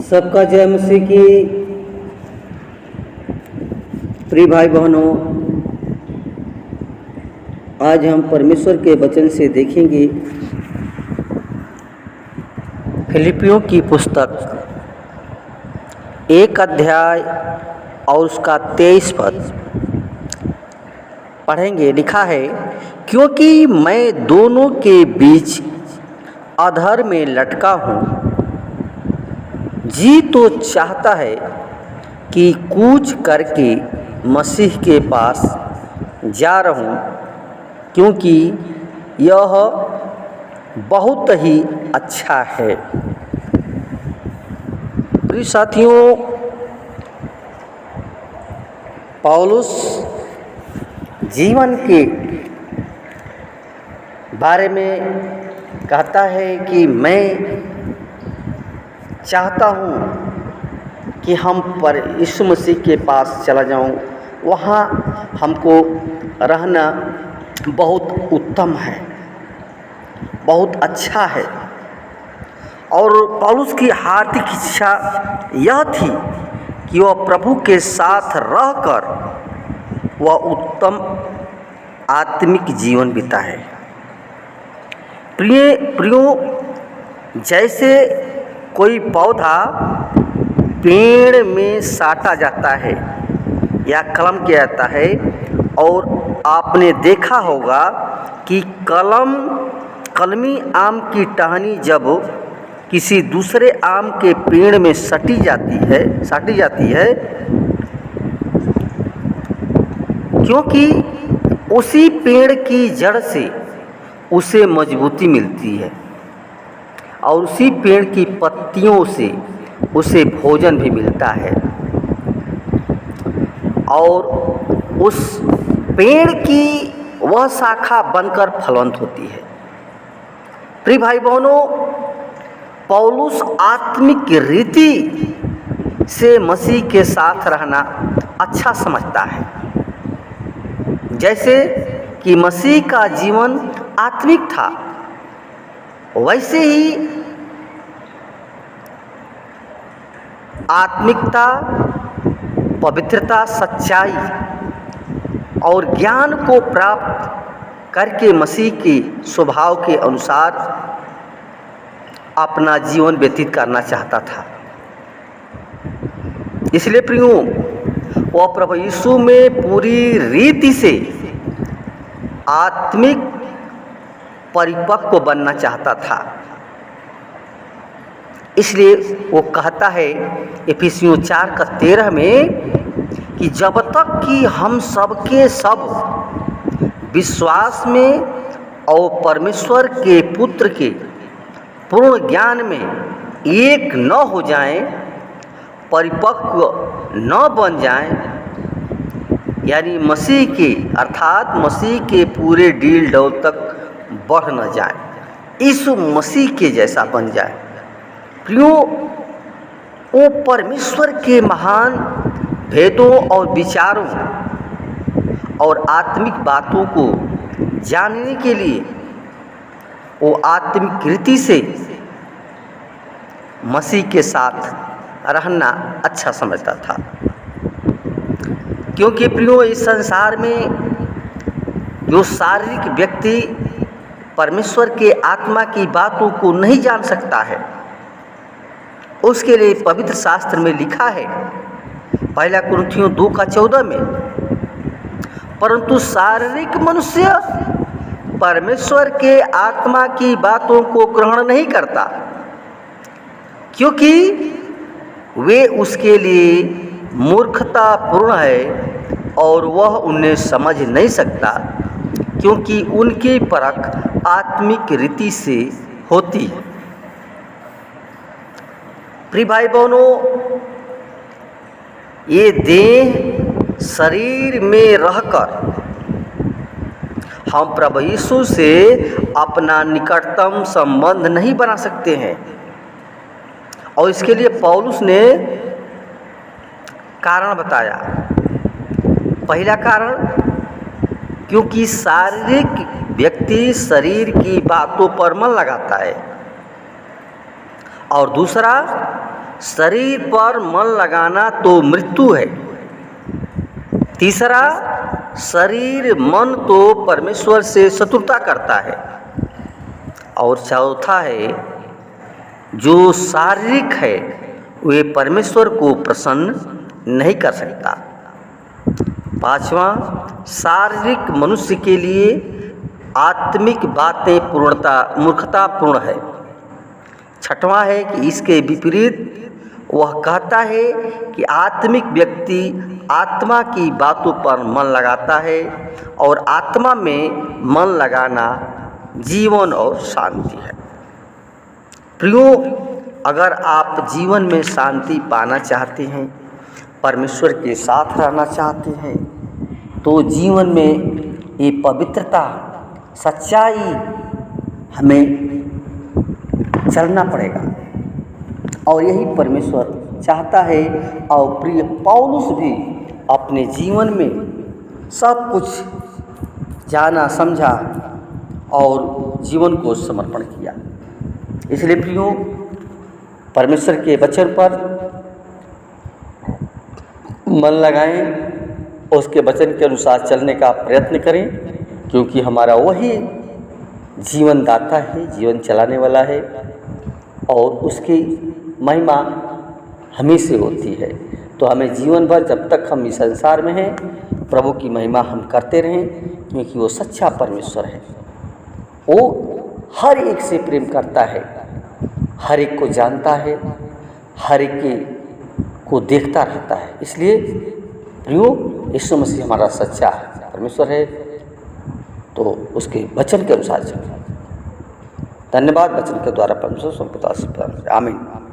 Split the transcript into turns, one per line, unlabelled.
सबका जय मसीह की। प्रिय भाई बहनों, आज हम परमेश्वर के वचन से देखेंगे फिलिपियों की पुस्तक 1 अध्याय और उसका 23 पद पढ़ेंगे। लिखा है, क्योंकि मैं दोनों के बीच अधर में लटका हूँ, जी तो चाहता है कि कूच करके मसीह के पास जा रहूं, क्योंकि यह बहुत ही अच्छा है। प्रिय साथियों, पौलुस जीवन के बारे में कहता है कि मैं चाहता हूँ कि हम पर यीशु मसीह के पास चला जाऊँ, वहाँ हमको रहना बहुत उत्तम है, बहुत अच्छा है। और पौलुस की हार्दिक इच्छा यह थी कि वह प्रभु के साथ रहकर वह उत्तम आत्मिक जीवन बिताए। प्रियों, जैसे कोई पौधा पेड़ में साटा जाता है या कलम किया जाता है, और आपने देखा होगा कि कलमी आम की टहनी जब किसी दूसरे आम के पेड़ में साटी जाती है, क्योंकि उसी पेड़ की जड़ से उसे मजबूती मिलती है और उसी पेड़ की पत्तियों से उसे भोजन भी मिलता है और उस पेड़ की वह शाखा बनकर फलवंत होती है। प्रिय भाई बहनों, पौलुस आत्मिक रीति से मसीह के साथ रहना अच्छा समझता है। जैसे कि मसीह का जीवन आत्मिक था, वैसे ही आत्मिकता, पवित्रता, सच्चाई और ज्ञान को प्राप्त करके मसीह के स्वभाव के अनुसार अपना जीवन व्यतीत करना चाहता था। इसलिए प्रियों, वह प्रभु यीशु में पूरी रीति से आत्मिक परिपक्व बनना चाहता था। इसलिए वो कहता है इफिसियों 4:13 में कि जब तक कि हम सबके सब विश्वास में और परमेश्वर के पुत्र के पूर्ण ज्ञान में एक न हो जाएं, परिपक्व न बन जाएं, यानी मसीह के अर्थात मसीह के पूरे डील डौल तक बढ़ न जाएं, यीशु मसीह के जैसा बन जाए। प्रियों, वो परमेश्वर के महान भेदों और विचारों और आत्मिक बातों को जानने के लिए वो आत्मिक रीति से मसीह के साथ रहना अच्छा समझता था। क्योंकि प्रियों, इस संसार में जो शारीरिक व्यक्ति परमेश्वर के आत्मा की बातों को नहीं जान सकता है, उसके लिए पवित्र शास्त्र में लिखा है 1 कुरिन्थियों 2:14 में, परंतु शारीरिक मनुष्य परमेश्वर के आत्मा की बातों को ग्रहण नहीं करता, क्योंकि वे उसके लिए मूर्खतापूर्ण है और वह उन्हें समझ नहीं सकता, क्योंकि उनकी परख आत्मिक रीति से होती है। प्रिय भाई बहनों, ये देह शरीर में रहकर हम प्रभु यीशु से अपना निकटतम संबंध नहीं बना सकते हैं, और इसके लिए पौलुस ने कारण बताया। पहला कारण, क्योंकि शारीरिक व्यक्ति शरीर की बातों पर मन लगाता है, और दूसरा शरीर पर मन लगाना तो मृत्यु है। तीसरा, शरीर मन तो परमेश्वर से शत्रुता करता है। और चौथा है, जो शारीरिक है वे परमेश्वर को प्रसन्न नहीं कर सकता। पांचवा, शारीरिक मनुष्य के लिए आत्मिक बातें मूर्खतापूर्ण है। छठवां है कि इसके विपरीत वह कहता है कि आत्मिक व्यक्ति आत्मा की बातों पर मन लगाता है और आत्मा में मन लगाना जीवन और शांति है। प्रियो, अगर आप जीवन में शांति पाना चाहते हैं, परमेश्वर के साथ रहना चाहते हैं, तो जीवन में ये पवित्रता, सच्चाई हमें चलना पड़ेगा। और यही परमेश्वर चाहता है। और प्रिय पौलुस भी अपने जीवन में सब कुछ जाना, समझा और जीवन को समर्पण किया। इसलिए प्रियो, परमेश्वर के वचन पर मन लगाएं, उसके वचन के अनुसार चलने का प्रयत्न करें, क्योंकि हमारा वही जीवन दाता है, जीवन चलाने वाला है और उसकी महिमा हमें से होती है। तो हमें जीवन भर जब तक हम इस संसार में हैं, प्रभु की महिमा हम करते रहें, क्योंकि वो सच्चा परमेश्वर है। वो हर एक से प्रेम करता है, हर एक को जानता है, हर एक को देखता रहता है। इसलिए प्रियो, यीशु मसीह हमारा सच्चा परमेश्वर है, तो उसके वचन के अनुसार चलें। धन्यवाद। वचन के द्वारा परमेश्वर सबको आशीर्वाद। आमीन।